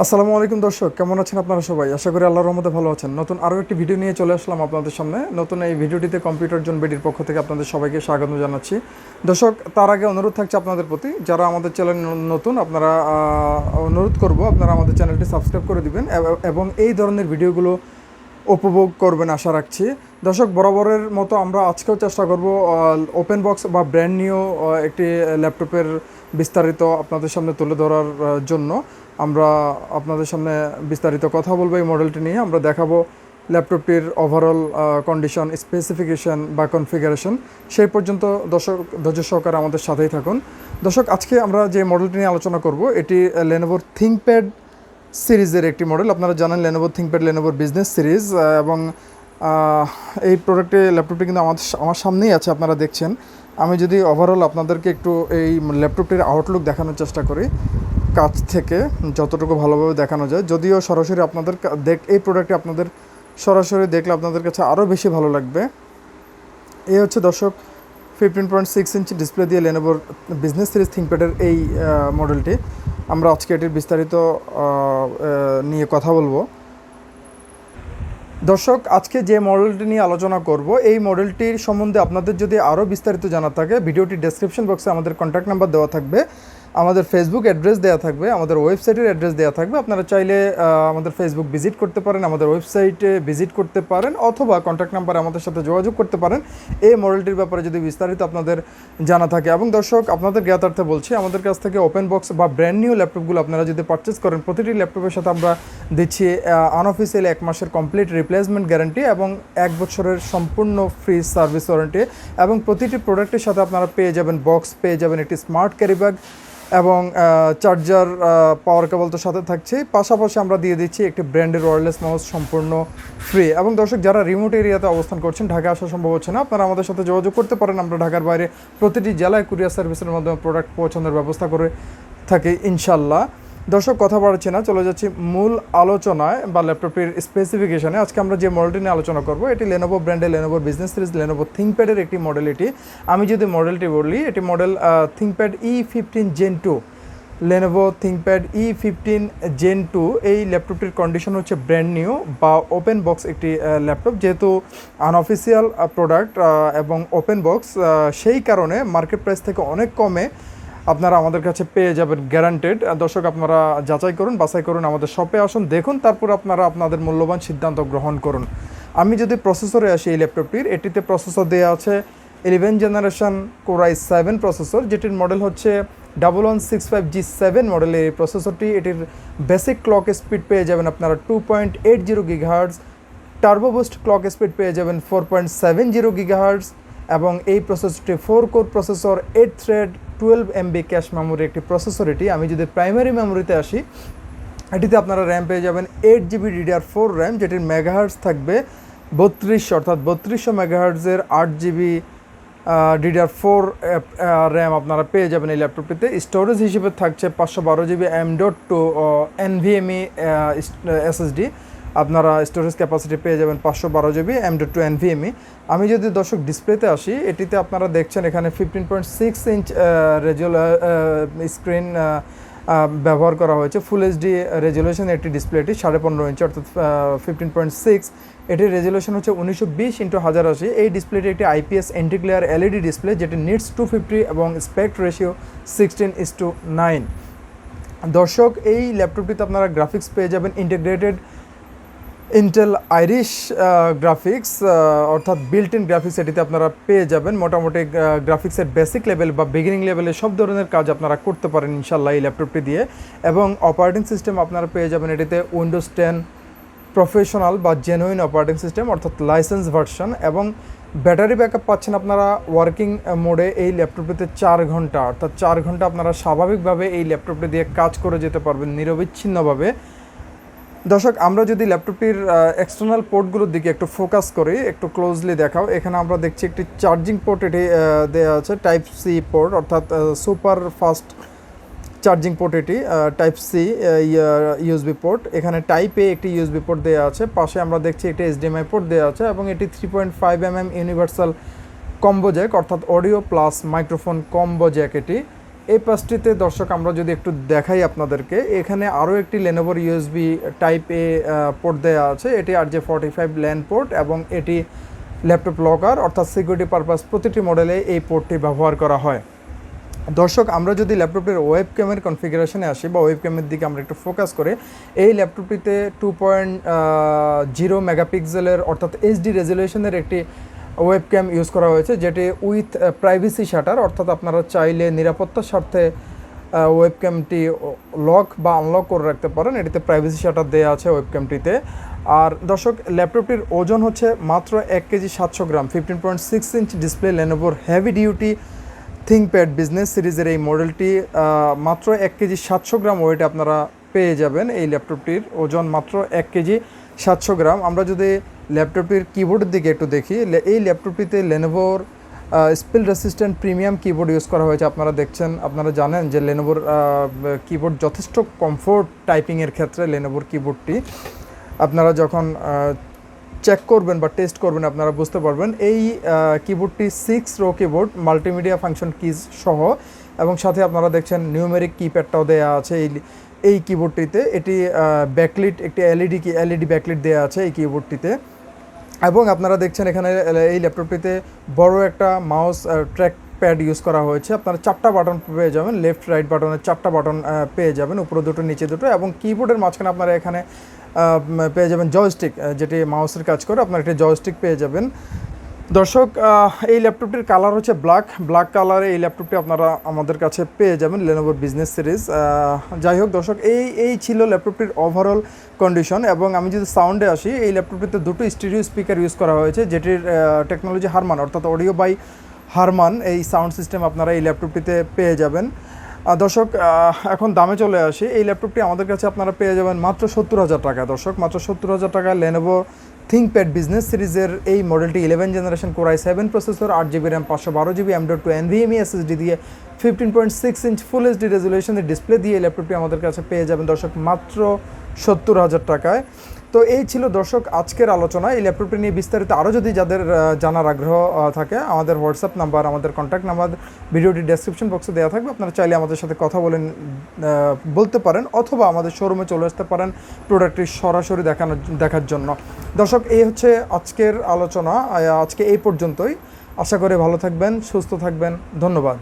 আসসালামু আলাইকুম দর্শক, কেমন আছেন আপনারা সবাই? আশা করি আল্লাহর রহমতে ভালো আছেন। নতুন আরও একটি ভিডিও নিয়ে চলে আসলাম আপনাদের সামনে। নতুন এই ভিডিওটিতে কম্পিউটার জোন বিডির পক্ষ থেকে আপনাদের সবাইকে স্বাগত জানাচ্ছি। দর্শক, তার আগে অনুরোধ থাকছে আপনাদের প্রতি, যারা আমাদের চ্যানেল নতুন আপনারা অনুরোধ করব আপনারা আমাদের চ্যানেলটি সাবস্ক্রাইব করে দিবেন এবং এই ধরনের ভিডিওগুলো উপভোগ করবেন আশা রাখছি। দর্শক, বরাবরের মতো আমরা আজকেও চেষ্টা করব ওপেন বক্স বা ব্র্যান্ড নিউ একটি ল্যাপটপের বিস্তারিত আপনাদের সামনে তুলে ধরার জন্য আমরা আপনাদের সামনে বিস্তারিত কথা বলবো। এই মডেলটি নিয়ে আমরা দেখাবো ল্যাপটপটির ওভারঅল কন্ডিশন, স্পেসিফিকেশান বা কনফিগারেশন। সেই পর্যন্ত দর্শক ধৈর্য সহকারে আমাদের সাথেই থাকুন। দর্শক, আজকে আমরা যে মডেলটি নিয়ে আলোচনা করব এটি লেনোভোর থিঙ্কপ্যাড সিরিজের একটি মডেল। আপনারা জানেন লেনোভো থিঙ্কপ্যাড লেনোভোর বিজনেস সিরিজ, এবং এই প্রোডাক্টে ল্যাপটপটি কিন্তু আমার সামনেই আছে, আপনারা দেখছেন। আমি যদি ওভারঅল আপনাদেরকে একটু এই ল্যাপটপটির আউটলুক দেখানোর চেষ্টা করি কাছ থেকে, যতটুকু ভালোভাবে দেখানো যায়। যদিও সরাসরি আপনাদের এই প্রোডাক্টটি আপনাদের সরাসরি দেখলে আপনাদের কাছে আরও বেশি ভালো লাগবে। এই হচ্ছে দর্শক 15.6 ইঞ্চি ডিসপ্লে দিয়ে লেনোভোর বিজনেস সিরিজ থিঙ্কপ্যাডের এই মডেলটি। আমরা আজকে এটির বিস্তারিত নিয়ে কথা বলবো। দর্শক, আজকে যে মডেলটি নিয়ে আলোচনা করব এই মডেলটির সম্বন্ধে আপনাদের যদি আরও বিস্তারিত জানা থাকে, ভিডিওটির ডেসক্রিপশন বক্সে আমাদের কন্ট্যাক্ট নাম্বার দেওয়া থাকবে, আমাদের ফেসবুক অ্যাড্রেস দেওয়া থাকবে, আমাদের ওয়েবসাইটের অ্যাড্রেস দেওয়া থাকবে। আপনারা চাইলে আমাদের ফেসবুক ভিজিট করতে পারেন, আমাদের ওয়েবসাইটে ভিজিট করতে পারেন, অথবা কন্ট্যাক্ট নাম্বারে আমাদের সাথে যোগাযোগ করতে পারেন এই মডেলটির ব্যাপারে যদি বিস্তারিত আপনাদের জানা থাকে। এবং দর্শক, আপনাদের জ্ঞাতার্থে বলছি, আমাদের কাছ থেকে ওপেন বক্স বা ব্র্যান্ড নিউ ল্যাপটপগুলো আপনারা যদি পারচেস করেন, প্রতিটি ল্যাপটপের সাথে আমরা দিচ্ছি আনঅফিসিয়ালি 1 মাসের কমপ্লিট রিপ্লেসমেন্ট গ্যারান্টি এবং 1 বছরের সম্পূর্ণ ফ্রি সার্ভিস ওয়ারেন্টি। এবং প্রতিটি প্রোডাক্টের সাথে আপনারা পেয়ে যাবেন বক্স, পেয়ে যাবেন একটি স্মার্ট ক্যারি ব্যাগ এবং চার্জার, পাওয়ার কেবল তো সাথে থাকছে। পাশাপাশি আমরা দিয়ে দিচ্ছি একটি ব্র্যান্ডের ওয়্যারলেস মাউস সম্পূর্ণ ফ্রি। এবং দর্শক, যারা রিমোট এরিয়াতে অবস্থান করছেন, ঢাকা আসা সম্ভব হচ্ছে না, আপনারা আমাদের সাথে যোগাযোগ করতে পারেন। আমরা ঢাকার বাইরে প্রতিটি জেলায় কুরিয়ার সার্ভিসের মাধ্যমে প্রোডাক্ট পৌঁছানোর ব্যবস্থা করে থাকি ইনশাল্লাহ। দর্শক, কথা বাড়াচ্ছি না, চলে যাচ্ছি মূল আলোচনায় বা ল্যাপটপটির স্পেসিফিকেশানে। আজকে আমরা যে মডেলটি নিয়ে আলোচনা করব এটি লেনোভো ব্র্যান্ডের লেনোভোর বিজনেস সিরিজ লেনোভো থিঙ্কপ্যাডের একটি মডেল। এটি আমি যদি মডেলটি বলি, এটি model ThinkPad E15 Gen 2, Lenovo ThinkPad E15 Gen 2। এই ল্যাপটপটির কন্ডিশন হচ্ছে ব্র্যান্ড নিউ বা ওপেন বক্স একটি ল্যাপটপ। যেহেতু আনঅফিসিয়াল প্রোডাক্ট এবং ওপেন বক্স, সেই কারণে মার্কেট প্রাইস থেকে অনেক কমে আপনারা আমাদের কাছে পেয়ে যাবেন গ্যারান্টেড। দর্শক, আপনারা যাচাই করুন, বাছাই করুন, আমাদের শপে আসুন, দেখুন, তারপর আপনারা আপনাদের মূল্যবান সিদ্ধান্ত গ্রহণ করুন। আমি যদি প্রসেসরে আসি এই ল্যাপটপটির, এটিতে প্রসেসর দেওয়া আছে 11 জেনারেশন Core i7 প্রসেসর, যেটির মডেল হচ্ছে 1165G7 মডেলের এই প্রসেসরটি। এটির বেসিক ক্লক স্পিড পেয়ে যাবেন আপনারা 2.80 GHz, turbo boost clock speed পেয়ে যাবেন 4.70 GHz, এবং এই প্রসেসরটি 4 core processor, 8 thread, 12 MB cache memory একটি প্রসেসর এটি। আমি যদি প্রাইমারি মেমোরিতে আসি, এটিতে আপনারা র্যাম পেয়ে যাবেন 8GB DDR4 র্যাম, যেটির মেগাহার্জ থাকবে 3200, অর্থাৎ 3200 মেগাহার্জের 8GB DDR4 র্যাম আপনারা পেয়ে যাবেন এই ল্যাপটপটিতে। স্টোরেজ হিসেবে থাকছে 512GB M.2 NVMe SSD। আপনারা স্টোরেজ ক্যাপাসিটি পেয়ে যাবেন 512GB M.2 NVMe। আমি যদি দর্শক ডিসপ্লেতে আসি, এটিতে আপনারা দেখছেন এখানে 15.6 ইঞ্চ স্ক্রিন ব্যবহার করা হয়েছে। ফুল এইচডি রেজুলেশন একটি ডিসপ্লেটি 15.5 ইঞ্চ, অর্থাৎ 15.6। এটির রেজুলেশন হচ্ছে 1920x1080। এই ডিসপ্লেটি একটি IPS ইন্টিগ্লেয়ার LED ডিসপ্লে, যেটি নিটস 250 এবং স্পেক্ট রেশিও 16:9। দর্শক, এই ল্যাপটপটিতে আপনারা গ্রাফিক্স পেয়ে যাবেন ইন্টিগ্রেটেড ইন্টেল আইরিশ গ্রাফিক্স, অর্থাৎ বিল্ট ইন গ্রাফিক্স এটিতে আপনারা পেয়ে যাবেন। মোটামুটি গ্রাফিক্সের বেসিক লেভেল বা বিগিনিং লেভেলে সব ধরনের কাজ আপনারা করতে পারেন ইনশাল্লাহ এই ল্যাপটপটি দিয়ে। এবং অপারেটিং সিস্টেম আপনারা পেয়ে যাবেন এটিতে উইন্ডোজ 10 প্রফেশনাল বা জেনুইন অপারেটিং সিস্টেম, অর্থাৎ লাইসেন্স ভার্সন। এবং ব্যাটারি ব্যাকআপ পাচ্ছেন আপনারা ওয়ার্কিং মোডে এই ল্যাপটপটিতে 4 ঘন্টা, অর্থাৎ 4 ঘন্টা আপনারা স্বাভাবিকভাবে এই ল্যাপটপটি দিয়ে কাজ করে যেতে পারবেন নিরবিচ্ছিন্নভাবে। দর্শক, আমরা যদি ল্যাপটপটির এক্সটার্নাল পোর্টগুলোর দিকে একটু ফোকাস করি, একটু ক্লোজলি দেখাও, এখানে আমরা দেখছি একটি চার্জিং পোর্ট এটি দেওয়া আছে, টাইপ সি পোর্ট, অর্থাৎ সুপার ফাস্ট চার্জিং পোর্ট এটি, টাইপ সি ইউএসবি পোর্ট। এখানে টাইপ এ একটি ইউএসবি পোর্ট দেওয়া আছে, পাশে আমরা দেখছি একটি HDMI পোর্ট দেওয়া আছে, এবং এটি 3.5mm ইউনিভার্সাল কম্বো জ্যাক, অর্থাৎ audio plus microphone combo Jack এটি। এই পাশটিতে দর্শক আমরা যদি একটু দেখাই আপনাদেরকে, এখানে আরও একটি লেনোভোর ইউএসবি টাইপ এ পোর্ট দেওয়া আছে। এটি RJ45 ল্যান পোর্ট এবং এটি ল্যাপটপ লকার অর্থাৎ সিকিউরিটি পারপাস প্রতিটি মডেলে এই পোর্টটি ব্যবহার করা হয়। দর্শক আমরা যদি ল্যাপটপের ওয়েব ক্যামের কনফিগারেশনে আসি বা ওয়েব ক্যামের দিকে আমরা একটু ফোকাস করি, এই ল্যাপটপটিতে 2.0 মেগাপিক্সেলের অর্থাৎ HD রেজলিউশনের একটি ওয়েব ক্যাম ইউজ করা হয়েছে, যেটি উইথ প্রাইভেসি শাটার, অর্থাৎ আপনারা চাইলে নিরাপত্তার স্বার্থে ওয়েব ক্যামটি লক বা আনলক করে রাখতে পারেন। এটিতে প্রাইভেসি শাটার দেওয়া আছে ওয়েব ক্যামটিতে। আর দর্শক ল্যাপটপটির ওজন হচ্ছে মাত্র 1 কেজি 700 গ্রাম। 15.6 ইঞ্চ ডিসপ্লে লেনোভোর হেভি ডিউটি থিঙ্কপ্যাড বিজনেস সিরিজের এই মডেলটি মাত্র 1 কেজি 700 গ্রাম ওয়েটে আপনারা পেয়ে যাবেন। এই ল্যাপটপটির ওজন মাত্র 1 কেজি 700 গ্রাম। আমরা যদি ল্যাপটপটির কিবোর্ডের দিকে একটু দেখি, এই ল্যাপটপটিতে লেনোভোর spill resistant premium keyboard use করা হয়েছে। আপনারা জানেন যে লেনোভোর কিবোর্ড যথেষ্ট কমফোর্ট টাইপিংয়ের ক্ষেত্রে লেনোভোর কিবোর্ডটি আপনারা যখন চেক করবেন বা টেস্ট করবেন আপনারা বুঝতে পারবেন। এই কিবোর্ডটি 6 row keyboard multimedia function keys সহ, এবং সাথে আপনারা দেখছেন নিউমেরিক কিপ্যাডটাও দেওয়া আছে এই কিবোর্ডটিতে। এটি ব্যাকলিট একটি এলইডি ব্যাকলিট দেওয়া আছে এই কিবোর্ডটিতে। এবং আপনারা দেখছেন এখানে এই ল্যাপটপটিতে বড় একটা মাউস ট্র্যাক প্যাড ইউজ করা হয়েছে। আপনারা 4টা বাটন পেয়ে যাবেন, লেফট রাইট বাটনের 4টা বাটন পেয়ে যাবেন, উপরে দুটো নিচে দুটো, এবং কিবোর্ডের মাঝখানে আপনারা এখানে পেয়ে যাবেন জয়স্টিক, যেটি মাউসের কাজ করে। আপনারা একটি জয়স্টিক পেয়ে যাবেন। দর্শক এই ল্যাপটপটির কালার হচ্ছে ব্ল্যাক কালারে এই ল্যাপটপটি আপনারা আমাদের কাছে পেয়ে যাবেন লেনোভোর বিজনেস সিরিজ। যাই হোক দর্শক, এই ছিল ল্যাপটপটির ওভারঅল কন্ডিশন। এবং আমি যদি সাউন্ডে আসি, এই ল্যাপটপটিতে দুটো স্টিরিও স্পিকার ইউজ করা হয়েছে, যেটির টেকনোলজি হারমান অর্থাৎ অডিও বাই হারমান এই সাউন্ড সিস্টেম আপনারা এই ল্যাপটপটিতে পেয়ে যাবেন। দর্শক এখন দামে চলে আসি। এই ল্যাপটপটি আমাদের কাছে আপনারা পেয়ে যাবেন মাত্র 70,000 টাকা। দর্শক মাত্র 70,000 টাকা লেনোভো থিঙ্কপ্যাড বিজনেস সিরিজের এই মডেলটি 11 generation Core i7 processor, 8GB RAM, 512GB M.2 NVMe SSD দিয়ে 15.6 ইঞ্চ ফুল HD রেজলিউশনের ডিসপ্লে দিয়ে এই ল্যাপটপটি আমাদের কাছে পেয়ে যাবেন দর্শক মাত্র 70,000 টাকায়। তো এই ছিল দর্শক আজকের আলোচনা। এই ল্যাপটপটি নিয়ে বিস্তারিত আরও যদি যাদের জানার আগ্রহ থাকে, আমাদের হোয়াটসঅ্যাপ নাম্বার, আমাদের কন্ট্যাক্ট নাম্বার ভিডিওটি ডেসক্রিপশন বক্সে দেওয়া থাকবে। আপনারা চাইলে আমাদের সাথে কথা বলতে পারেন, অথবা আমাদের শোরুমে চলে আসতে পারেন প্রোডাক্টটি সরাসরি দেখার জন্য। দর্শক এই হচ্ছে আজকের আলোচনা, আজকে এই পর্যন্তই। আশা করি ভালো থাকবেন, সুস্থ থাকবেন। ধন্যবাদ।